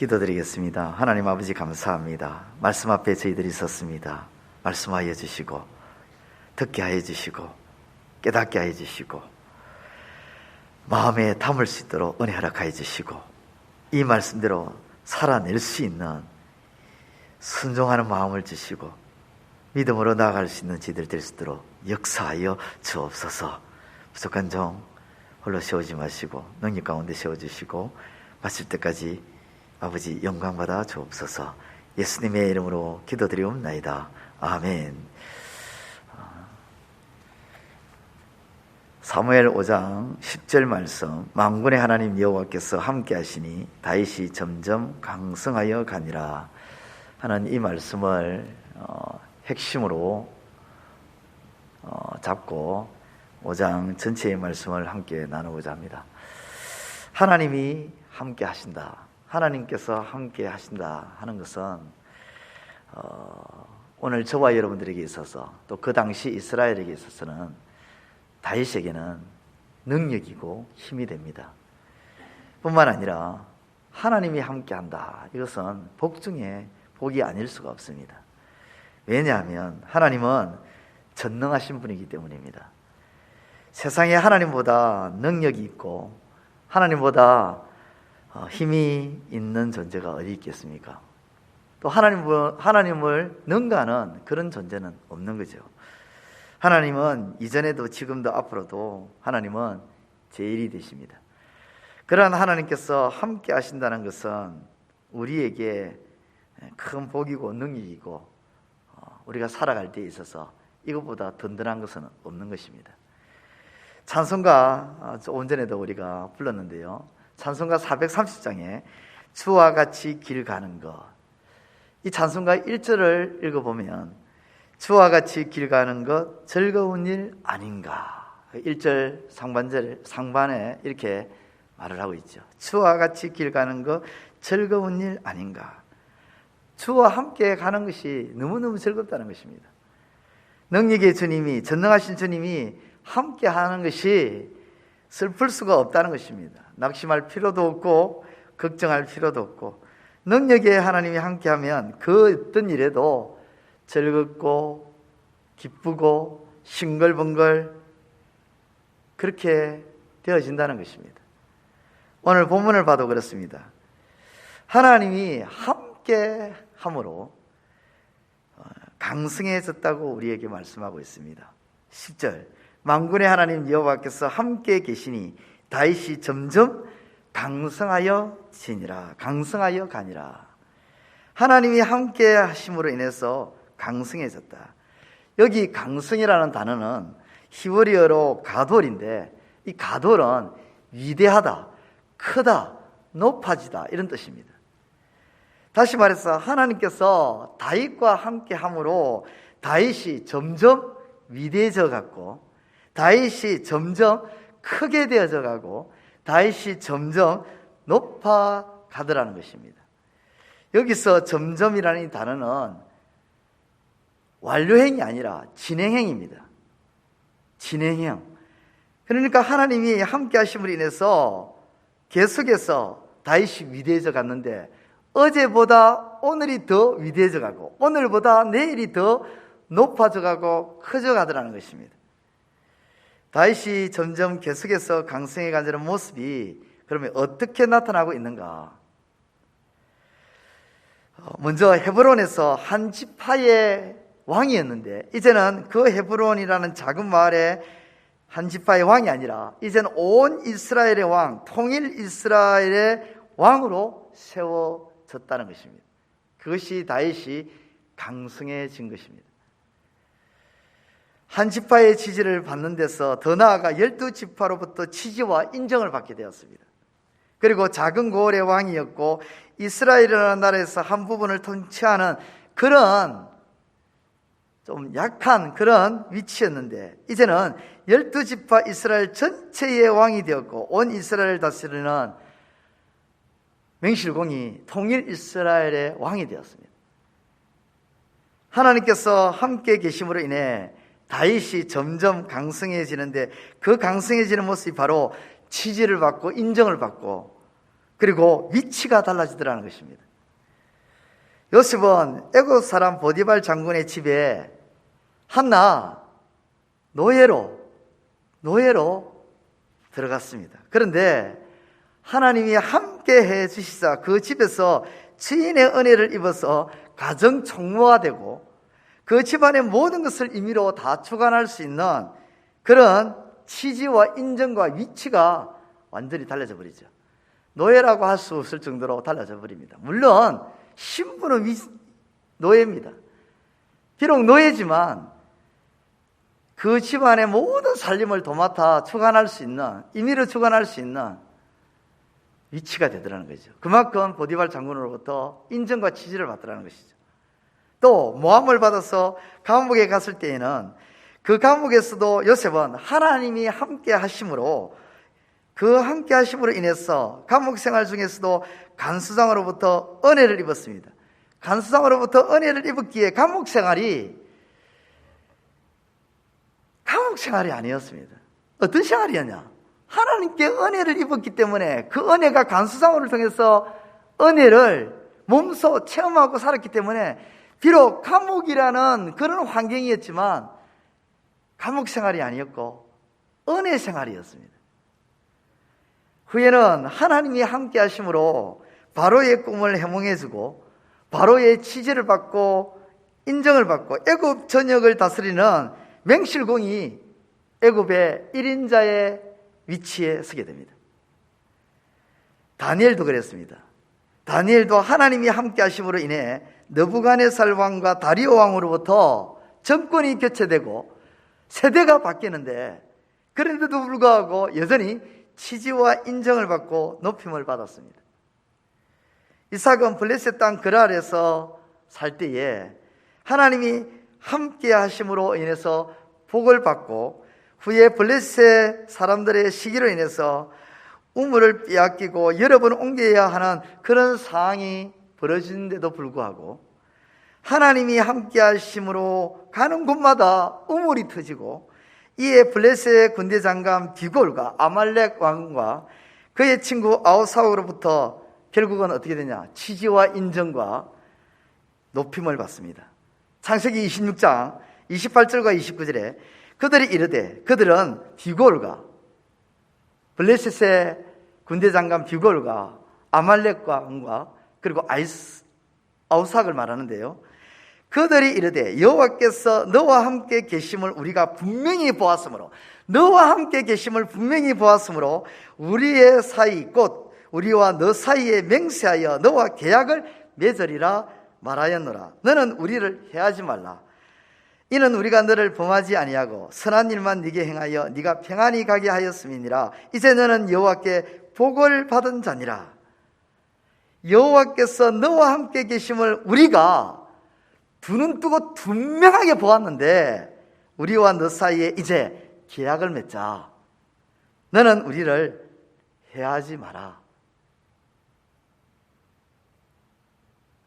기도드리겠습니다. 하나님 아버지 감사합니다. 말씀 앞에 저희들이 섰습니다. 말씀하여 주시고 듣게 하여 주시고 깨닫게 하여 주시고 마음에 담을 수 있도록 은혜 허락하여 주시고 이 말씀대로 살아낼 수 있는 순종하는 마음을 주시고 믿음으로 나아갈 수 있는 저희들 될 수 있도록 역사하여 주옵소서. 부족한 종 홀로 세우지 마시고 능력 가운데 세워주시고 마칠 때까지 아버지 영광받아 주옵소서. 예수님의 이름으로 기도드리옵나이다. 아멘. 사무엘 5장 10절 말씀, 만군의 하나님 여호와께서 함께 하시니 다윗이 점점 강성하여 가니라 하는 이 말씀을 핵심으로 잡고 5장 전체의 말씀을 함께 나누고자 합니다. 하나님이 함께 하신다, 하나님께서 함께 하신다 하는 것은 오늘 저와 여러분들에게 있어서 또 그 당시 이스라엘에게 있어서는 다윗에게는 능력이고 힘이 됩니다. 뿐만 아니라 하나님이 함께한다, 이것은 복 중에 복이 아닐 수가 없습니다. 왜냐하면 하나님은 전능하신 분이기 때문입니다. 세상에 하나님보다 능력이 있고 하나님보다 힘이 있는 존재가 어디 있겠습니까? 또 하나님을 능가하는 그런 존재는 없는 거죠. 하나님은 이전에도 지금도 앞으로도 하나님은 제일이 되십니다. 그러한 하나님께서 함께 하신다는 것은 우리에게 큰 복이고 능력이고 우리가 살아갈 때 있어서 이것보다 든든한 것은 없는 것입니다. 찬송가 조금 전에도 우리가 불렀는데요, 찬송가 430장에 주와 같이 길 가는 것, 이 찬송가 1절을 읽어보면 주와 같이 길 가는 것 즐거운 일 아닌가, 1절 상반에 이렇게 말을 하고 있죠. 주와 같이 길 가는 것 즐거운 일 아닌가. 주와 함께 가는 것이 너무너무 즐겁다는 것입니다. 능력의 주님이, 전능하신 주님이 함께 하는 것이 슬플 수가 없다는 것입니다. 낙심할 필요도 없고 걱정할 필요도 없고, 능력의 하나님이 함께하면 그 어떤 일에도 즐겁고 기쁘고 싱글벙글 그렇게 되어진다는 것입니다. 오늘 본문을 봐도 그렇습니다. 하나님이 함께 함으로 강성해졌다고 우리에게 말씀하고 있습니다. 10절, 만군의 하나님 여호와께서 함께 계시니 다윗이 점점 강성하여 지니라, 강성하여 가니라. 하나님이 함께 하심으로 인해서 강성해졌다. 여기 강성이라는 단어는 히브리어로 가돌인데, 이 가돌은 위대하다, 크다, 높아지다 이런 뜻입니다. 다시 말해서 하나님께서 다윗과 함께 함으로 다윗이 점점 위대해져 갔고, 다윗이 점점 크게 되어져 가고, 다윗이 점점 높아 가더라는 것입니다. 여기서 점점이라는 이 단어는 완료행이 아니라 진행행입니다. 진행형. 그러니까 하나님이 함께 하심으로 인해서 계속해서 다윗이 위대해져 갔는데, 어제보다 오늘이 더 위대해져 가고 오늘보다 내일이 더 높아져 가고 커져 가더라는 것입니다. 다윗이 점점 계속해서 강성해 가는 모습이 그러면 어떻게 나타나고 있는가? 먼저 헤브론에서 한 지파의 왕이었는데, 이제는 그 헤브론이라는 작은 마을의 한 지파의 왕이 아니라 이제는 온 이스라엘의 왕, 통일 이스라엘의 왕으로 세워졌다는 것입니다. 그것이 다윗이 강성해진 것입니다. 한 지파의 지지를 받는 데서 더 나아가 12지파로부터 지지와 인정을 받게 되었습니다. 그리고 작은 고을의 왕이었고 이스라엘이라는 나라에서 한 부분을 통치하는 그런 좀 약한 그런 위치였는데, 이제는 12지파 이스라엘 전체의 왕이 되었고 온 이스라엘을 다스리는 맹실공이 통일 이스라엘의 왕이 되었습니다. 하나님께서 함께 계심으로 인해 다윗이 점점 강성해지는데, 그 강성해지는 모습이 바로 지지를 받고 인정을 받고 그리고 위치가 달라지더라는 것입니다. 요셉은 애굽 사람 보디발 장군의 집에 한나 노예로 들어갔습니다. 그런데 하나님이 함께 해 주시사 그 집에서 주인의 은혜를 입어서 가정 총무가 되고 그 집안의 모든 것을 임의로 다 주관할 수 있는 그런 취지와 인정과 위치가 완전히 달라져 버리죠. 노예라고 할 수 없을 정도로 달라져 버립니다. 물론 신분은 노예입니다. 비록 노예지만 그 집안의 모든 살림을 도맡아 주관할 수 있는, 임의로 주관할 수 있는 위치가 되더라는 거죠. 그만큼 보디발 장군으로부터 인정과 지지를 받더라는 것이죠. 또 모함을 받아서 감옥에 갔을 때에는 그 감옥에서도 요셉은 하나님이 함께 하심으로 그 함께 하심으로 인해서 감옥 생활 중에서도 간수장으로부터 은혜를 입었습니다. 간수장으로부터 은혜를 입었기에 감옥 생활이 아니었습니다. 어떤 생활이었냐? 하나님께 은혜를 입었기 때문에 그 은혜가 간수장을 통해서 은혜를 몸소 체험하고 살았기 때문에 비록 감옥이라는 그런 환경이었지만 감옥 생활이 아니었고 은혜 생활이었습니다. 후에는 하나님이 함께 하심으로 바로의 꿈을 해몽해주고 바로의 지지를 받고 인정을 받고 애굽 전역을 다스리는 맹실공이 애굽의 1인자의 위치에 서게 됩니다. 다니엘도 그랬습니다. 다니엘도 하나님이 함께 하심으로 인해 느부갓네살 왕과 다리오 왕으로부터 정권이 교체되고 세대가 바뀌는데 그런데도 불구하고 여전히 지지와 인정을 받고 높임을 받았습니다. 이삭은 블레셋 땅 그랄에서 살 때에 하나님이 함께 하심으로 인해서 복을 받고 후에 블레셋 사람들의 시기로 인해서 우물을 빼앗기고 여러 번 옮겨야 하는 그런 상황이 벌어지는데도 불구하고 하나님이 함께 하심으로 가는 곳마다 우물이 터지고 이에 블레셋 군대 장관 비골과 아말렉 왕과 그의 친구 아우사우로부터 결국은 어떻게 되냐? 지지와 인정과 높임을 받습니다. 창세기 26장 28절과 29절에 그들이 이르되 그들은 비골과 블레셋의 군대 장관 비골과 아말렉 왕과 그리고 아우삭을 말하는데요. 그들이 이르되 여호와께서 너와 함께 계심을 우리가 분명히 보았으므로 너와 함께 계심을 분명히 보았으므로 우리의 사이 곧 우리와 너 사이에 맹세하여 너와 계약을 맺으리라 말하였노라. 너는 우리를 해하지 말라. 이는 우리가 너를 범하지 아니하고 선한 일만 네게 행하여 네가 평안히 가게 하였음이니라. 이제 너는 여호와께 복을 받은 자니라. 여호와께서 너와 함께 계심을 우리가 두 눈 뜨고 분명하게 보았는데 우리와 너 사이에 이제 계약을 맺자. 너는 우리를 해하지 마라.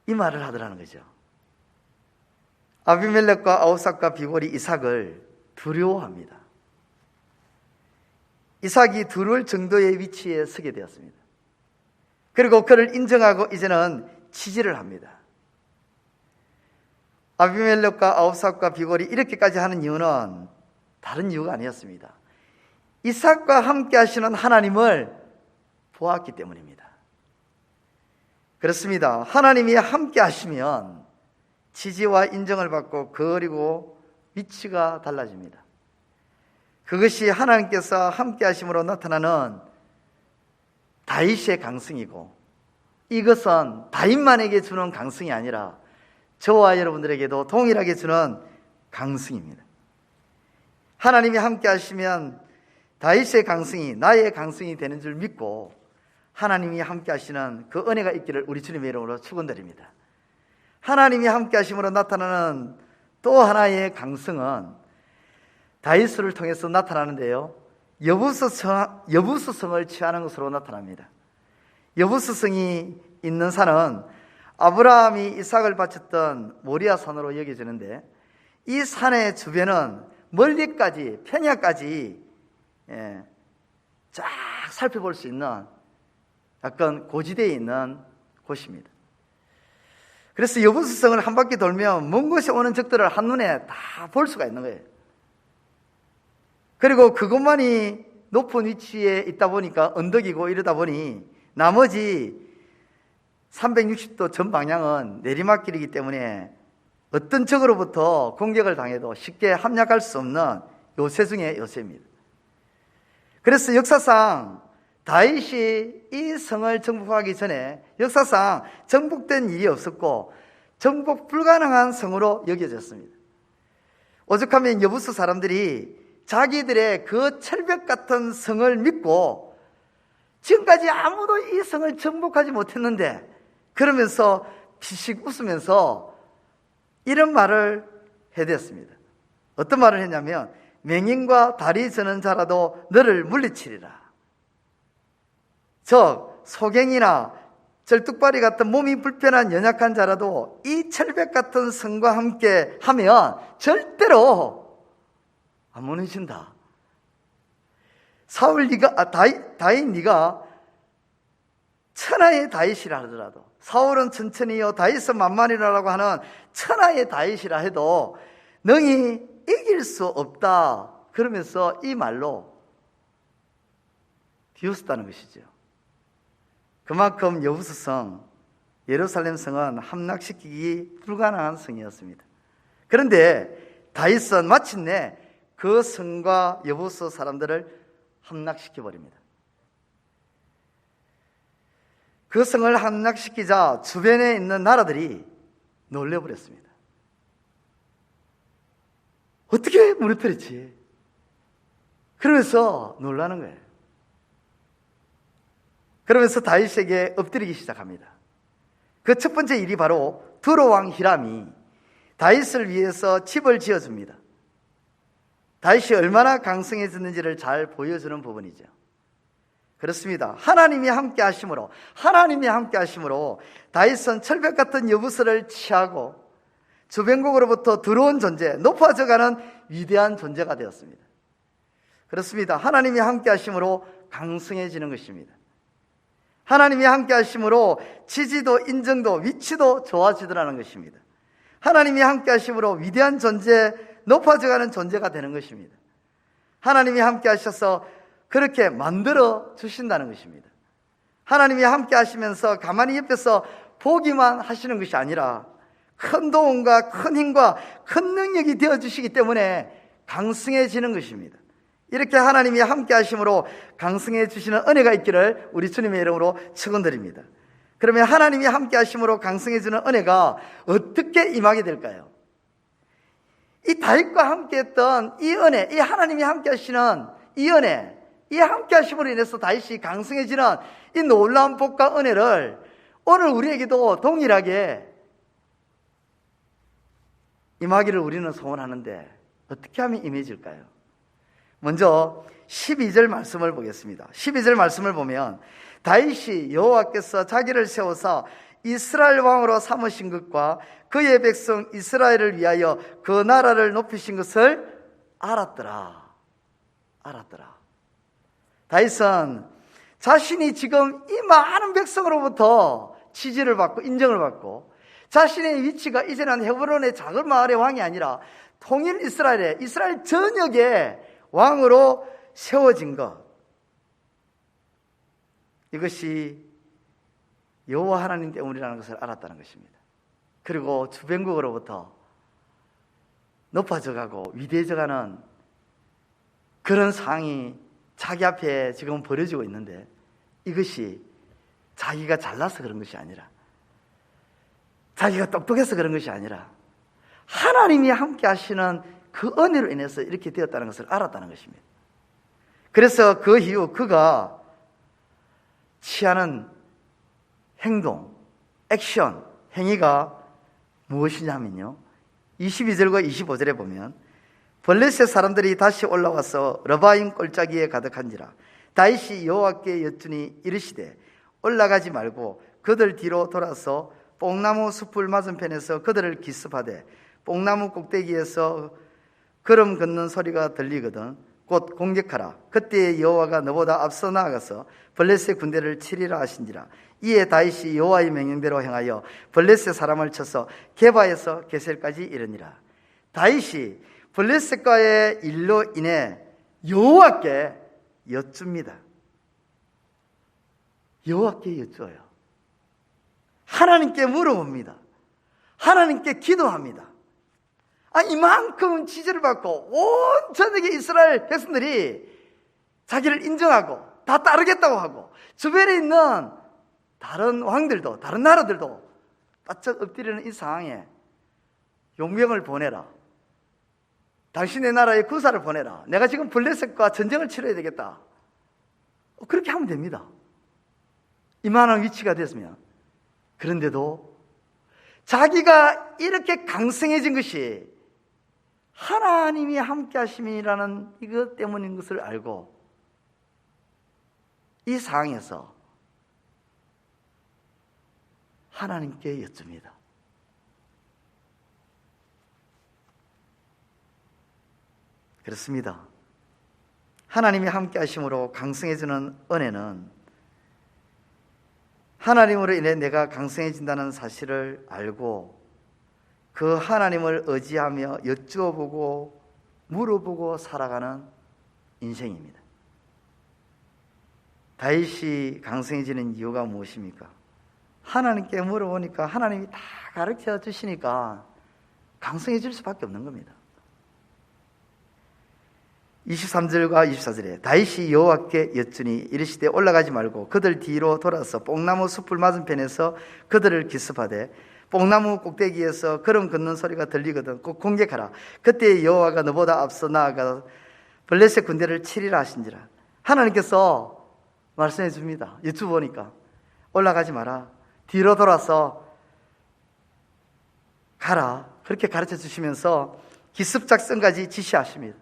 이 말을 하더라는 거죠. 아비멜렉과 아우삭과 비골이 이삭을 두려워합니다. 이삭이 두려울 정도의 위치에 서게 되었습니다. 그리고 그를 인정하고 이제는 지지를 합니다. 아비멜렉과 아우삭과 비골이 이렇게까지 하는 이유는 다른 이유가 아니었습니다. 이삭과 함께 하시는 하나님을 보았기 때문입니다. 그렇습니다. 하나님이 함께 하시면 지지와 인정을 받고 그리고 위치가 달라집니다. 그것이 하나님께서 함께 하심으로 나타나는 다윗의 강성이고 이것은 다윗만에게 주는 강성이 아니라 저와 여러분들에게도 동일하게 주는 강성입니다. 하나님이 함께 하시면 다윗의 강성이 나의 강성이 되는 줄 믿고 하나님이 함께 하시는 그 은혜가 있기를 우리 주님의 이름으로 축원드립니다. 하나님이 함께 하심으로 나타나는 또 하나의 강성은 다윗을 통해서 나타나는데요. 여부수성을 취하는 것으로 나타납니다. 여부수성이 있는 산은 아브라함이 이삭을 바쳤던 모리아 산으로 여겨지는데 이 산의 주변은 멀리까지 평야까지 쫙 살펴볼 수 있는 약간 고지대에 있는 곳입니다. 그래서 여부수성을 한 바퀴 돌면 먼 곳에 오는 적들을 한눈에 다 볼 수가 있는 거예요. 그리고 그것만이 높은 위치에 있다 보니까 언덕이고 이러다 보니 나머지 360도 전 방향은 내리막길이기 때문에 어떤 적으로부터 공격을 당해도 쉽게 함락할 수 없는 요새 중에 요새입니다. 그래서 역사상 다윗이 이 성을 정복하기 전에 역사상 정복된 일이 없었고 정복 불가능한 성으로 여겨졌습니다. 오죽하면 여부수 사람들이 자기들의 그 철벽 같은 성을 믿고 지금까지 아무도 이 성을 정복하지 못했는데 그러면서 피식 웃으면서 이런 말을 해댔습니다. 어떤 말을 했냐면 맹인과 다리 저는 자라도 너를 물리치리라. 즉 소경이나 절뚝발이 같은 몸이 불편한 연약한 자라도 이 철벽 같은 성과 함께 하면 절대로 안 무너진다. 다윗 네가 천하의 다윗이라 하더라도 사울은 천천히요 다윗은 만만이라고 하는 천하의 다윗이라 해도 너희 이길 수 없다. 그러면서 이 말로 비웃었다는 것이죠. 그만큼 여부수 성, 예루살렘 성은 함락시키기 불가능한 성이었습니다. 그런데 다윗은 마침내 그 성과 여부수 사람들을 함락시켜버립니다. 그 성을 함락시키자 주변에 있는 나라들이 놀래버렸습니다. 어떻게 무너뜨렸지? 그러면서 놀라는 거예요. 그러면서 다윗에게 엎드리기 시작합니다. 그 첫 번째 일이 바로 두로 왕 히람이 다윗을 위해서 집을 지어줍니다. 다윗이 얼마나 강성해졌는지를 잘 보여주는 부분이죠. 그렇습니다. 하나님이 함께 하심으로 다윗은 철벽 같은 여부수를 취하고 주변국으로부터 들어온 존재, 높아져가는 위대한 존재가 되었습니다. 그렇습니다. 하나님이 함께 하심으로 강성해지는 것입니다. 하나님이 함께 하심으로 지지도 인정도 위치도 좋아지더라는 것입니다. 하나님이 함께 하심으로 위대한 존재, 높아져가는 존재가 되는 것입니다. 하나님이 함께 하셔서 그렇게 만들어 주신다는 것입니다. 하나님이 함께 하시면서 가만히 옆에서 보기만 하시는 것이 아니라 큰 도움과 큰 힘과 큰 능력이 되어주시기 때문에 강성해지는 것입니다. 이렇게 하나님이 함께 하심으로 강성해 주시는 은혜가 있기를 우리 주님의 이름으로 축원드립니다. 그러면 하나님이 함께 하심으로 강성해 주는 은혜가 어떻게 임하게 될까요? 이 다윗과 함께 했던 이 은혜, 이 하나님이 함께 하시는 이 은혜, 이 함께 하심으로 인해서 다윗이 강성해지는 이 놀라운 복과 은혜를 오늘 우리에게도 동일하게 임하기를 우리는 소원하는데 어떻게 하면 임해질까요? 먼저 12절 말씀을 보겠습니다. 12절 말씀을 보면 다윗이 여호와께서 자기를 세워서 이스라엘 왕으로 삼으신 것과 그의 백성 이스라엘을 위하여 그 나라를 높이신 것을 알았더라. 다윗은 자신이 지금 이 많은 백성으로부터 지지를 받고 인정을 받고 자신의 위치가 이제는 헤브론의 작은 마을의 왕이 아니라 통일 이스라엘 전역의 왕으로 세워진 것, 이것이 여호와 하나님 때문이라는 것을 알았다는 것입니다. 그리고 주변국으로부터 높아져가고 위대해져가는 그런 상황이 자기 앞에 지금 벌어지고 있는데 이것이 자기가 잘나서 그런 것이 아니라 자기가 똑똑해서 그런 것이 아니라 하나님이 함께 하시는 그 은혜로 인해서 이렇게 되었다는 것을 알았다는 것입니다. 그래서 그 이후 그가 취하는 행동, 액션, 행위가 무엇이냐면요, 22절과 25절에 보면 블레셋 사람들이 다시 올라와서 러바임 골짜기에 가득한지라 다윗이 여호와께 여쭈니 이르시되 올라가지 말고 그들 뒤로 돌아서 뽕나무 숲을 맞은편에서 그들을 기습하되 뽕나무 꼭대기에서 걸음 걷는 소리가 들리거든 곧 공격하라. 그때 여호와가 너보다 앞서 나아가서 블레셋 군대를 치리라 하신지라. 이에 다윗이 여호와의 명령대로 행하여 블레셋 사람을 쳐서 게바에서 게셀까지 이르니라. 다윗이 블레셋과의 일로 인해 여호와께 여쭙니다. 여호와께 여쭈어요. 하나님께 물어봅니다. 하나님께 기도합니다. 이만큼 지지를 받고 온 전역의 이스라엘 백성들이 자기를 인정하고 다 따르겠다고 하고 주변에 있는 다른 왕들도 다른 나라들도 바짝 엎드리는 이 상황에 용병을 보내라. 당신의 나라에 군사를 보내라. 내가 지금 블레셋과 전쟁을 치러야 되겠다. 그렇게 하면 됩니다. 이만한 위치가 됐으면. 그런데도 자기가 이렇게 강성해진 것이 하나님이 함께 하심이라는 이것 때문인 것을 알고 이 상황에서 하나님께 여쭙니다. 그렇습니다. 하나님이 함께 하심으로 강성해지는 은혜는 하나님으로 인해 내가 강성해진다는 사실을 알고 그 하나님을 의지하며 여쭈어보고 물어보고 살아가는 인생입니다. 다윗이 강성해지는 이유가 무엇입니까? 하나님께 물어보니까 하나님이 다 가르쳐 주시니까 강성해질 수밖에 없는 겁니다. 23절과 24절에 다윗이 여호와께 여쭈니 이르시되 올라가지 말고 그들 뒤로 돌아서 뽕나무 숲을 맞은편에서 그들을 기습하되 뽕나무 꼭대기에서 걸음 걷는 소리가 들리거든 곧 공격하라. 그때 여호와가 너보다 앞서 나아가 블레셋 군대를 치리라 하신지라. 하나님께서 말씀해 줍니다. 여쭈보니까 올라가지 마라. 뒤로 돌아서 가라. 그렇게 가르쳐 주시면서 기습 작전까지 지시하십니다.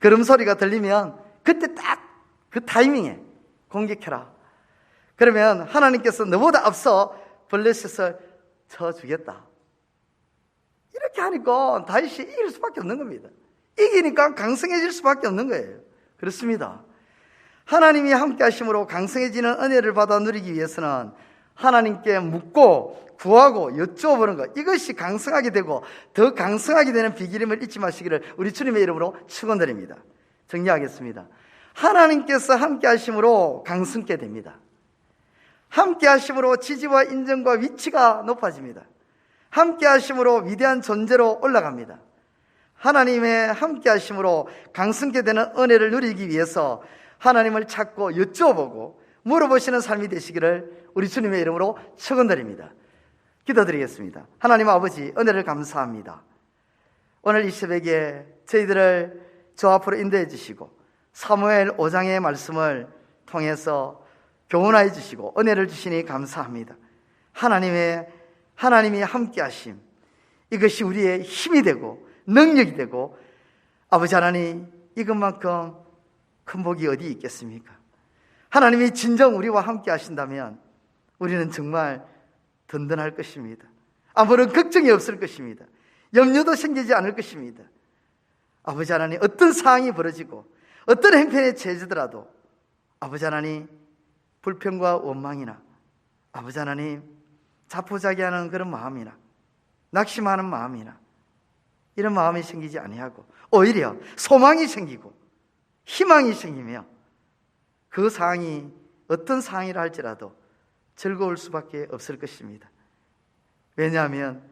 걸음소리가 들리면 그때 딱 그 타이밍에 공격해라. 그러면 하나님께서 너보다 앞서 블레셋을 쳐주겠다. 이렇게 하니까 다윗이 이길 수밖에 없는 겁니다. 이기니까 강성해질 수밖에 없는 거예요. 그렇습니다. 하나님이 함께 하심으로 강성해지는 은혜를 받아 누리기 위해서는 하나님께 묻고 구하고 여쭈어보는 것, 이것이 강성하게 되고 더 강성하게 되는 비결임을 잊지 마시기를 우리 주님의 이름으로 축원드립니다. 정리하겠습니다. 하나님께서 함께 하심으로 강성케 됩니다. 함께 하심으로 지지와 인정과 위치가 높아집니다. 함께 하심으로 위대한 존재로 올라갑니다. 하나님의 함께 하심으로 강성케 되는 은혜를 누리기 위해서 하나님을 찾고 여쭈어보고 물어보시는 삶이 되시기를 우리 주님의 이름으로 축원드립니다. 기도드리겠습니다. 하나님 아버지, 은혜를 감사합니다. 오늘 이 새벽에 저희들을 주 앞으로 인도해 주시고 사무엘 5장의 말씀을 통해서 교훈하여 주시고 은혜를 주시니 감사합니다. 하나님이 함께 하심, 이것이 우리의 힘이 되고 능력이 되고, 아버지 하나님, 이것만큼 큰 복이 어디 있겠습니까? 하나님이 진정 우리와 함께 하신다면 우리는 정말 든든할 것입니다. 아무런 걱정이 없을 것입니다. 염려도 생기지 않을 것입니다. 아버지 하나님, 어떤 상황이 벌어지고 어떤 형편에 처해지더라도 아버지 하나님, 불평과 원망이나 아버지 하나님, 자포자기하는 그런 마음이나 낙심하는 마음이나 이런 마음이 생기지 아니하고 오히려 소망이 생기고 희망이 생기며 그 상황이 어떤 상황이라 할지라도 즐거울 수밖에 없을 것입니다. 왜냐하면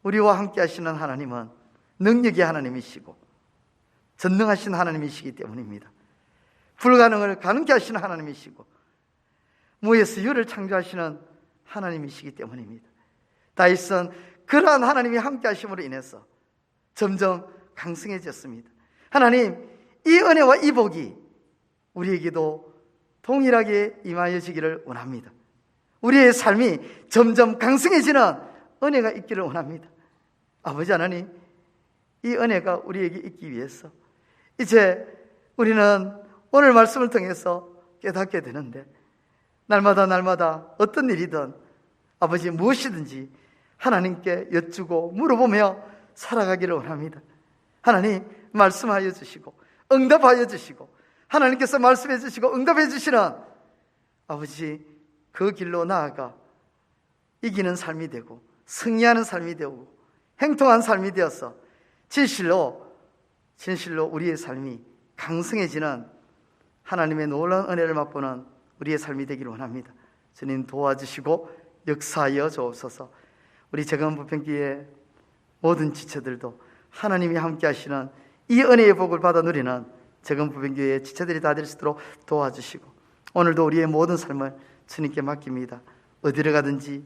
우리와 함께 하시는 하나님은 능력의 하나님이시고 전능하신 하나님이시기 때문입니다. 불가능을 가능케 하시는 하나님이시고 무에서 유를 창조하시는 하나님이시기 때문입니다. 다윗은 그러한 하나님이 함께 하심으로 인해서 점점 강성해졌습니다. 하나님, 이 은혜와 이 복이 우리에게도 동일하게 임하여지기를 원합니다. 우리의 삶이 점점 강성해지는 은혜가 있기를 원합니다. 아버지 하나님, 이 은혜가 우리에게 있기 위해서 이제 우리는 오늘 말씀을 통해서 깨닫게 되는데, 날마다 어떤 일이든 아버지 무엇이든지 하나님께 여쭈고 물어보며 살아가기를 원합니다. 하나님, 말씀하여 주시고 응답하여 주시고 하나님께서 말씀해 주시고 응답해 주시는 아버지, 그 길로 나아가 이기는 삶이 되고 승리하는 삶이 되고 행통한 삶이 되어서 진실로 우리의 삶이 강성해지는 하나님의 놀라운 은혜를 맛보는 우리의 삶이 되기를 원합니다. 주님 도와주시고 역사하여 주옵소서. 우리 재건부평교회 모든 지체들도 하나님이 함께 하시는 이 은혜의 복을 받아 누리는 재건부평교회의 지체들이 다 될 수 있도록 도와주시고, 오늘도 우리의 모든 삶을 주님께 맡깁니다. 어디를 가든지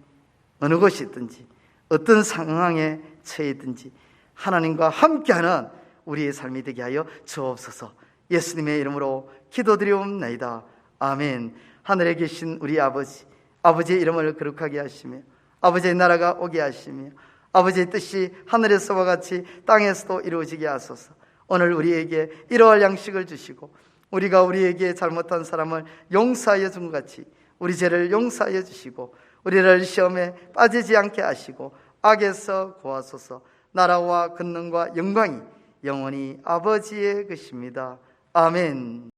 어느 곳이 있든지 어떤 상황에 처해 있든지 하나님과 함께하는 우리의 삶이 되게 하여 주옵소서. 예수님의 이름으로 기도드리옵나이다. 아멘. 하늘에 계신 우리 아버지, 아버지의 이름을 거룩하게 하시며 아버지의 나라가 오게 하시며 아버지의 뜻이 하늘에서와 같이 땅에서도 이루어지게 하소서. 오늘 우리에게 이러할 양식을 주시고 우리가 우리에게 잘못한 사람을 용서하여 준 것 같이 우리 죄를 용서하여 주시고 우리를 시험에 빠지지 않게 하시고 악에서 구하소서. 나라와 권능과 영광이 영원히 아버지의 것입니다. 아멘.